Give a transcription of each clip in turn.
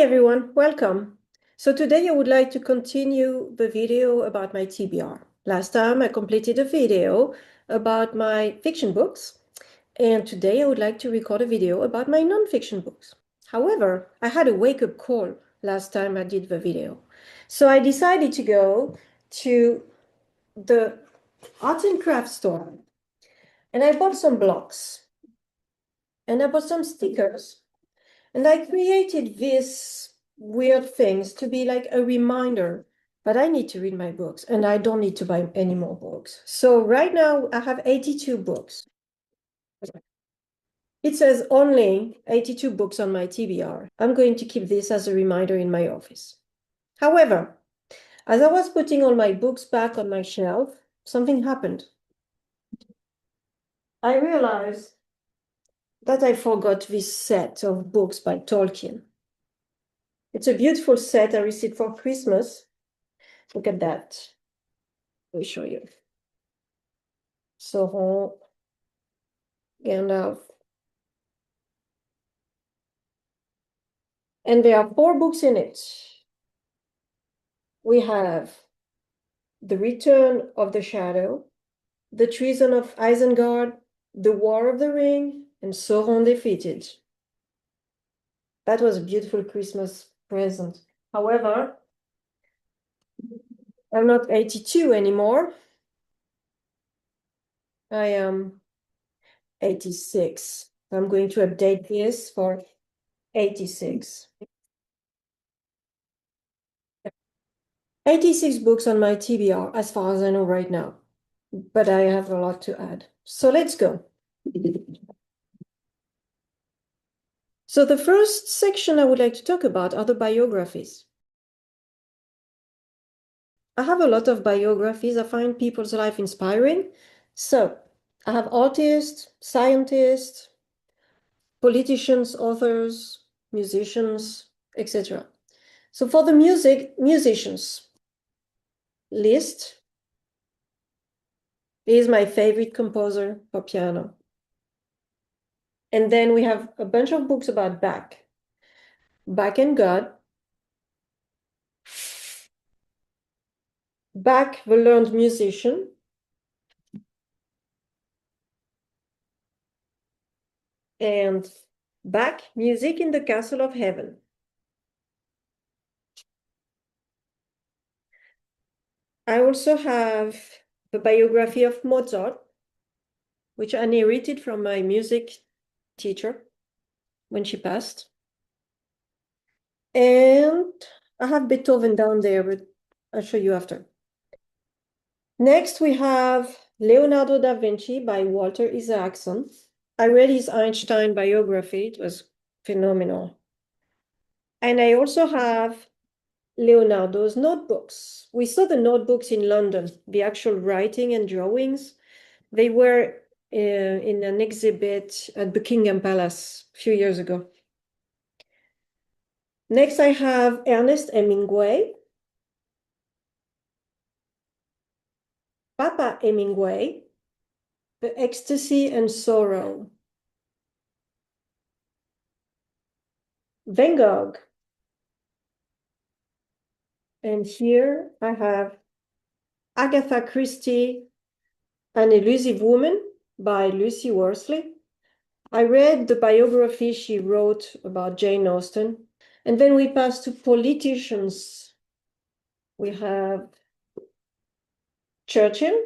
everyone, welcome. So today I would like to continue the video about my TBR. Last time I completed a video about my fiction books, and today I would like to record a video about my non-fiction books. However, I had a wake-up call last time I did the video. So I decided to go to the art and craft store, and I bought some blocks, and I bought some stickers, and I created these weird things to be like a reminder, but I need to read my books and I don't need to buy any more books. So right now I have 82 books. It says only 82 books on my TBR. I'm going to keep this as a reminder in my office. However, as I was putting all my books back on my shelf, something happened. I realized that I forgot this set of books by Tolkien. It's a beautiful set I received for Christmas. Look at that. Let me show you. Sauron, Gandalf. And there are 4 books in it. We have The Return of the Shadow, The Treason of Isengard, The War of the Ring, and Sauron Defeated. That was a beautiful Christmas present. However, I'm not 82 anymore. I am 86. I'm going to update this for 86. 86 books on my TBR, as far as I know right now, but I have a lot to add. So let's go. So the first section I would like to talk about are the biographies. I have a lot of biographies. I find people's life inspiring. So I have artists, scientists, politicians, authors, musicians, etc. So for the musicians list, is my favorite composer for piano. And then we have a bunch of books about Bach. Bach and God. Bach, the learned musician. And Bach, Music in the Castle of Heaven. I also have the biography of Mozart, which I inherited from my music teacher when she passed. And I have Beethoven down there, but I'll show you after. Next, we have Leonardo da Vinci by Walter Isaacson. I read his Einstein biography. It was phenomenal. And I also have Leonardo's notebooks. We saw the notebooks in London, the actual writing and drawings. They were in an exhibit at Buckingham Palace a few years ago. Next, I have Ernest Hemingway. Papa Hemingway, The Ecstasy and Sorrow. Van Gogh. And here I have Agatha Christie, An Elusive Woman by Lucy Worsley. I read the biography she wrote about Jane Austen. And then we pass to politicians. We have Churchill.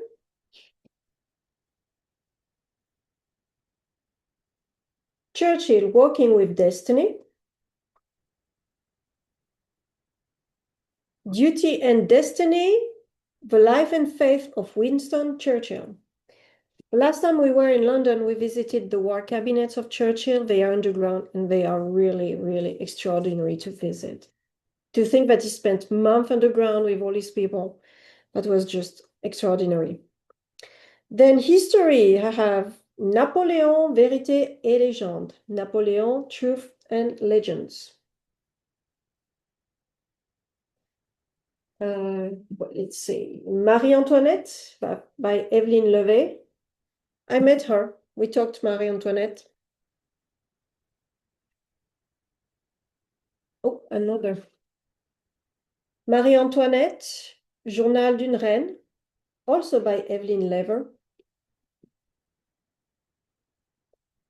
Churchill, Walking with Destiny. Duty and Destiny, The Life and Faith of Winston Churchill. Last time we were in London, we visited the war cabinets of Churchill. They are underground and they are really, really extraordinary to visit. To think that he spent months underground with all these people, that was just extraordinary. Then history, I have Napoleon, Vérité et Légende. Napoleon, Truth and Legends. Let's see, Marie Antoinette by Evelyn Levet. I met her. We talked Marie Antoinette. Oh, another. Marie-Antoinette, Journal d'une Reine, also by Evelyn Lever.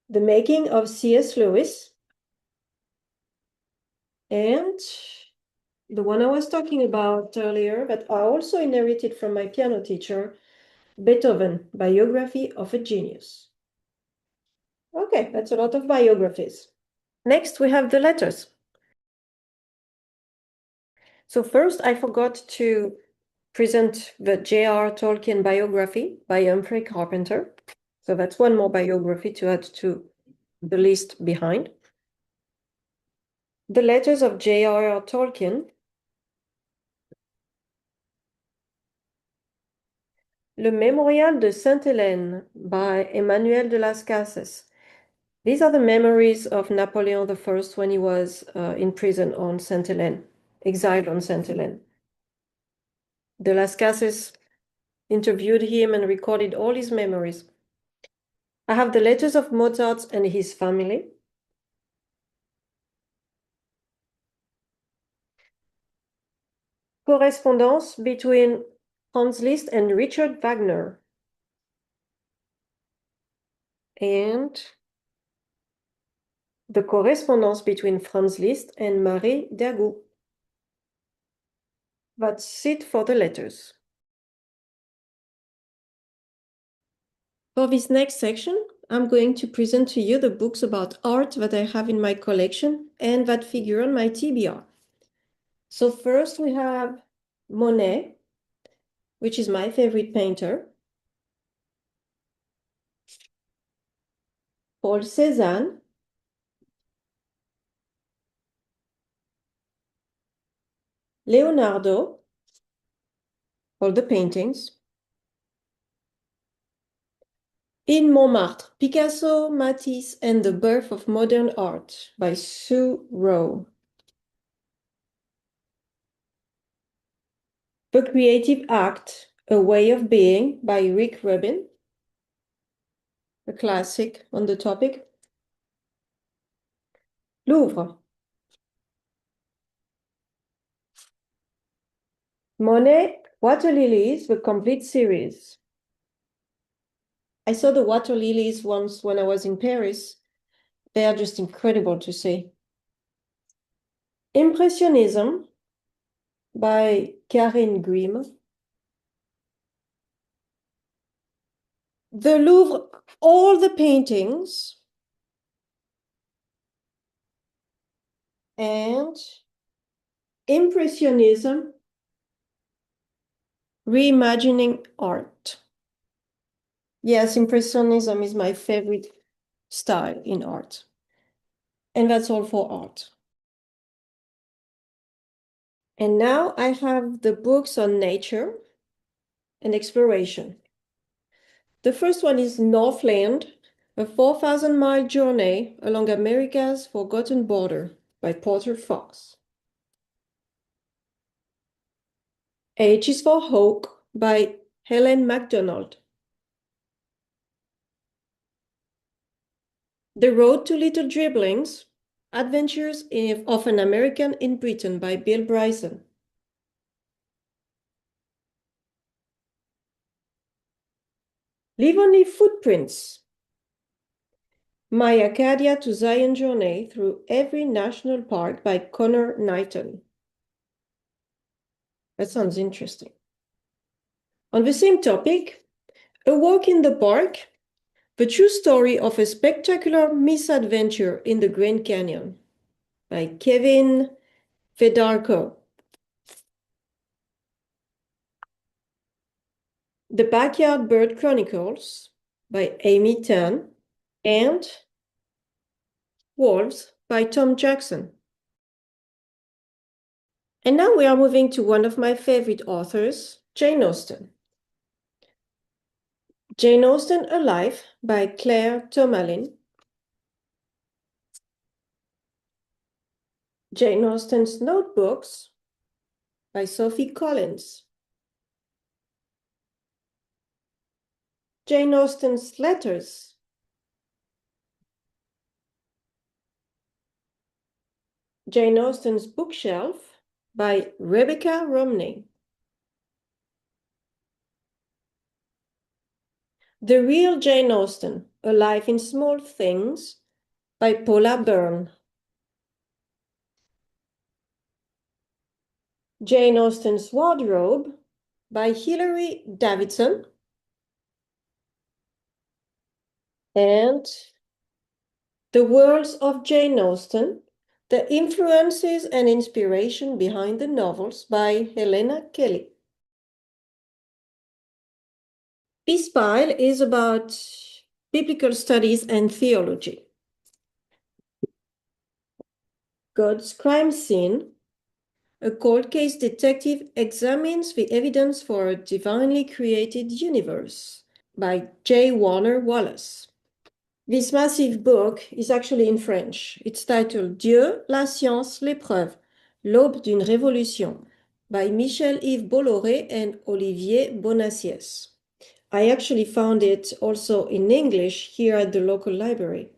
The Making of C.S. Lewis. And the one I was talking about earlier, that I also inherited from my piano teacher, Beethoven, Biography of a Genius. Okay, that's a lot of biographies. Next, we have the letters. So first, I forgot to present the J.R. Tolkien biography by Humphrey Carpenter. So that's one more biography to add to the list behind. The Letters of J.R.R. Tolkien. Le Mémorial de Sainte-Hélène by Emmanuel de las Casas. These are the memories of Napoleon I when he was in prison on Sainte-Hélène, exiled on Sainte-Hélène. De las Casas interviewed him and recorded all his memories. I have the letters of Mozart and his family. Correspondence between Franz Liszt and Richard Wagner. And the correspondence between Franz Liszt and Marie Dagout. That's it for the letters. For this next section, I'm going to present to you the books about art that I have in my collection and that figure on my TBR. So first we have Monet, which is my favorite painter. Paul Cézanne. Leonardo, all the paintings. In Montmartre, Picasso, Matisse, and the Birth of Modern Art by Sue Rowe. The Creative Act, A Way of Being by Rick Rubin, a classic on the topic. Louvre. Monet, Water Lilies, the complete series. I saw the water lilies once when I was in Paris. They are just incredible to see. Impressionism by Karen Grimm. The Louvre, all the paintings. And Impressionism, reimagining art. Yes, Impressionism is my favorite style in art. And that's all for art. And now I have the books on nature and exploration. The first one is Northland, a 4,000-mile journey along America's forgotten border by Porter Fox. H is for Hawk by Helen MacDonald. The Road to Little Dribblings, Adventures of an American in Britain by Bill Bryson. Leave Only Footprints, My Acadia to Zion Journey Through Every National Park by Connor Knighton. That sounds interesting. On the same topic, A Walk in the Park, The True Story of a Spectacular Misadventure in the Grand Canyon by Kevin Fedarko. The Backyard Bird Chronicles by Amy Tan, and Wolves by Tom Jackson. And now we are moving to one of my favorite authors, Jane Austen. Jane Austen Alive by Claire Tomalin. Jane Austen's Notebooks by Sophie Collins. Jane Austen's Letters. Jane Austen's Bookshelf by Rebecca Romney. The Real Jane Austen, A Life in Small Things by Paula Byrne. Jane Austen's Wardrobe by Hilary Davidson. And The Worlds of Jane Austen, The Influences and Inspiration Behind the Novels by Helena Kelly. This pile is about biblical studies and theology. God's crime scene. A cold case detective examines the evidence for a divinely created universe by J. Warner Wallace. This massive book is actually in French. It's titled Dieu, la science, l'épreuve, l'aube d'une révolution by Michel-Yves Bolloré and Olivier Bonacieux. I actually found it also in English here at the local library.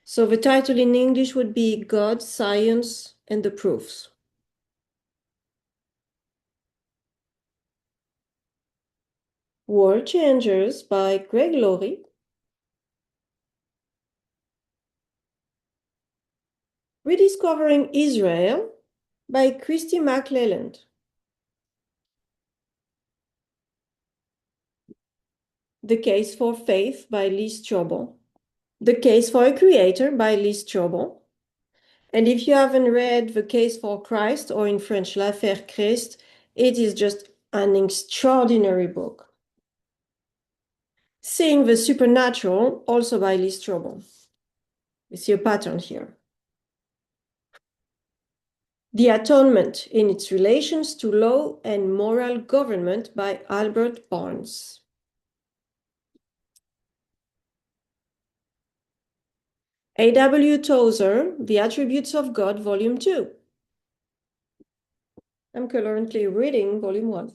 So the title in English would be God, Science, and the Proofs. World Changers by Greg Laurie. Rediscovering Israel by Christy McClelland. The Case for Faith by Lee Strobel. The Case for a Creator by Lee Strobel. And if you haven't read The Case for Christ, or in French, L'Affaire Christ, it is just an extraordinary book. Seeing the Supernatural, also by Lee Strobel. You see a pattern here. The Atonement in its Relations to Law and Moral Government by Albert Barnes. A.W. Tozer, The Attributes of God, Volume 2. I'm currently reading Volume 1.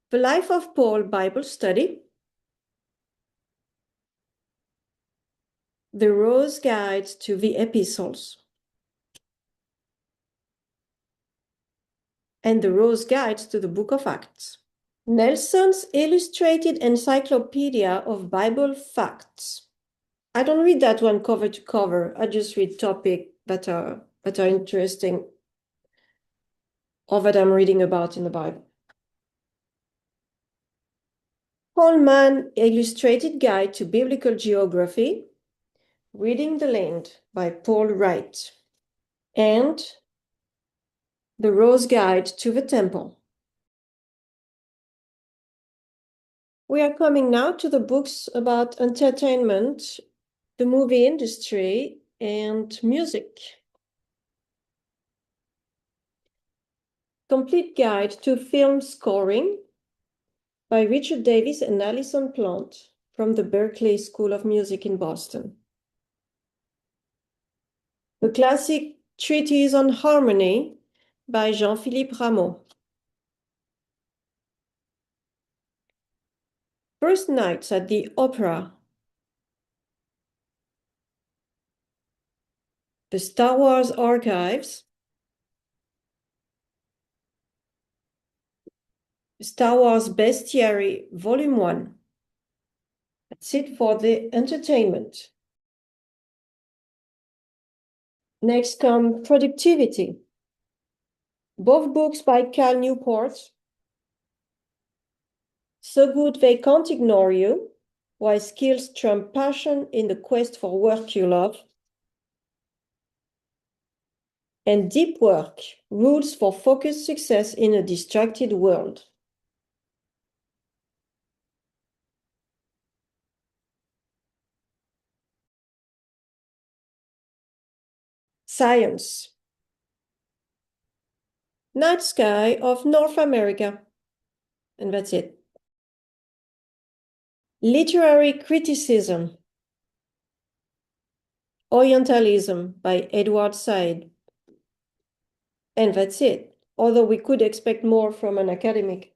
The Life of Paul Bible Study. The Rose Guide to the Epistles. And the Rose Guide to the Book of Acts. Nelson's Illustrated Encyclopedia of Bible Facts. I don't read that one cover to cover. I just read topics that are interesting or that I'm reading about in the Bible. Holman Illustrated Guide to Biblical Geography. Reading the Land by Paul Wright. And The Rose Guide to the Temple. We are coming now to the books about entertainment, the movie industry, and music. Complete Guide to Film Scoring by Richard Davis and Alison Plant from the Berklee School of Music in Boston. The Classic Treatise on Harmony by Jean-Philippe Rameau. First Nights at the Opera. The Star Wars Archives. Star Wars Bestiary, Volume 1. That's it for the entertainment. Next come Productivity. Both books by Cal Newport. So Good They Can't Ignore You, Why Skills Trump Passion in the Quest for Work You Love. And Deep Work, Rules for Focused Success in a Distracted World. Science. Night Sky of North America. And that's it. Literary Criticism. Orientalism by Edward Said. And that's it, although we could expect more from an academic.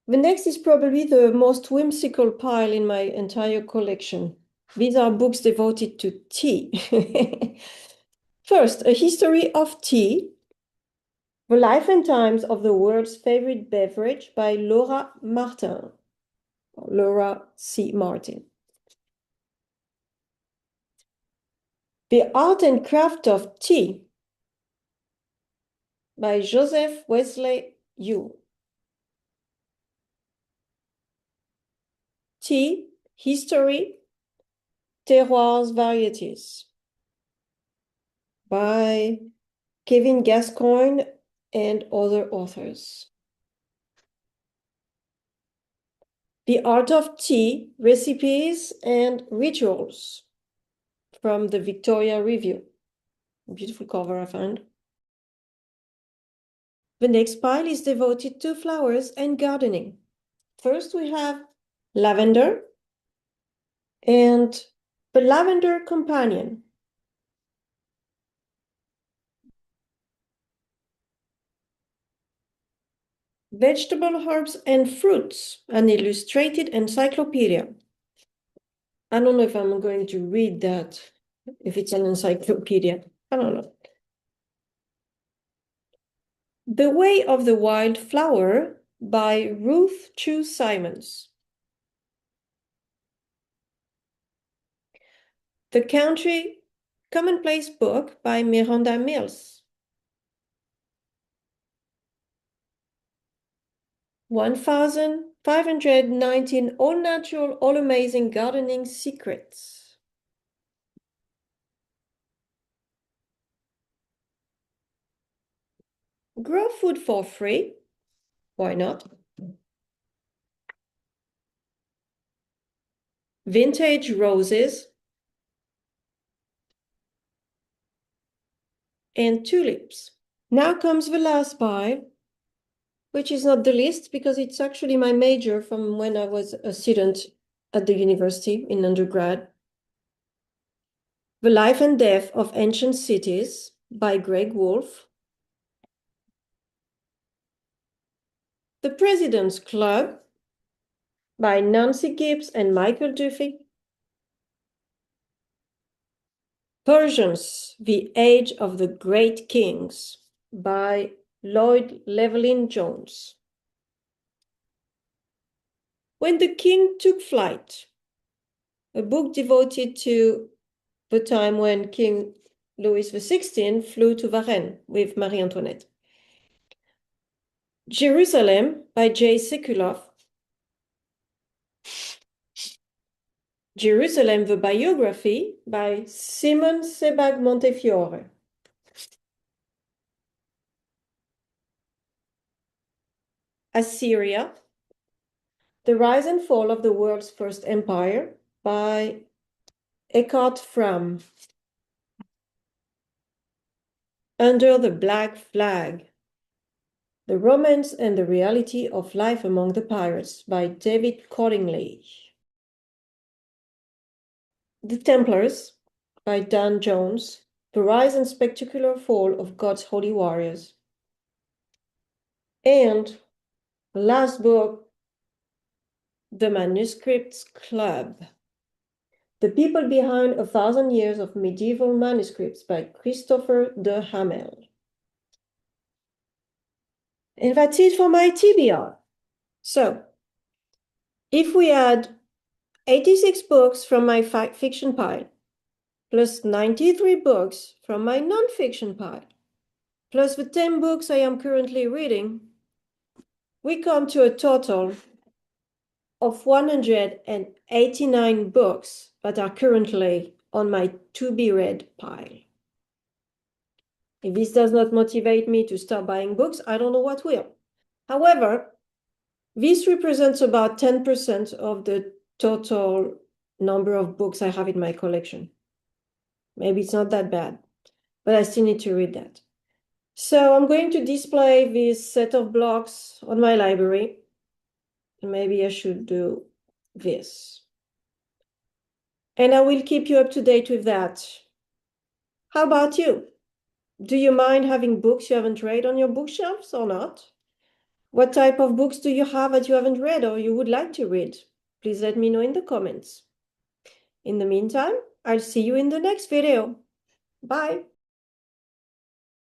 The next is probably the most whimsical pile in my entire collection. These are books devoted to tea. First, A History of Tea, The Life and Times of the World's Favorite Beverage by Laura Martin, Laura C. Martin. The Art and Craft of Tea by Joseph Wesley Yu. Tea, History, Terroirs, Varieties by Kevin Gascoigne and other authors. The Art of Tea, Recipes and Rituals from the Victoria Review. Beautiful cover I found. The next pile is devoted to flowers and gardening. First we have lavender and The Lavender Companion. Vegetable, Herbs and Fruits, an illustrated encyclopedia. I don't know if I'm going to read that, if it's an encyclopedia. I don't know. The Way of the Wildflower by Ruth Chu Simons. The Country Commonplace Book by Miranda Mills. 1519 All-Natural, All-Amazing Gardening Secrets. Grow food for free. Why not? Vintage Roses and Tulips. Now comes the last pile, which is not the least because it's actually my major from when I was a student at the university in undergrad. The Life and Death of Ancient Cities by Greg Wolfe. The President's Club by Nancy Gibbs and Michael Duffy. Persians, The Age of the Great Kings by Lloyd Llewellyn Jones. When the King Took Flight, a book devoted to the time when King Louis XVI flew to Varennes with Marie Antoinette. Jerusalem by J. Sekuloff. Jerusalem, the Biography by Simon Sebag Montefiore. Assyria, The Rise and Fall of the World's First Empire by Eckhart Fromm. Under the Black Flag, The Romance and the Reality of Life Among the Pirates by David Cordingley. The Templars by Dan Jones, The Rise and Spectacular Fall of God's Holy Warriors. And the last book, The Manuscripts Club, The People Behind 1,000 Years of Medieval Manuscripts by Christopher de Hamel. And that's it for my TBR. So, if we add 86 books from my fiction pile, plus 93 books from my non-fiction pile, plus the 10 books I am currently reading, we come to a total of 189 books that are currently on my to-be-read pile. If this does not motivate me to stop buying books, I don't know what will. However, this represents about 10% of the total number of books I have in my collection. Maybe it's not that bad, but I still need to read that. So I'm going to display this set of blocks on my library. And maybe I should do this. And I will keep you up to date with that. How about you? Do you mind having books you haven't read on your bookshelves or not? What type of books do you have that you haven't read or you would like to read? Please let me know in the comments. In the meantime, I'll see you in the next video. Bye.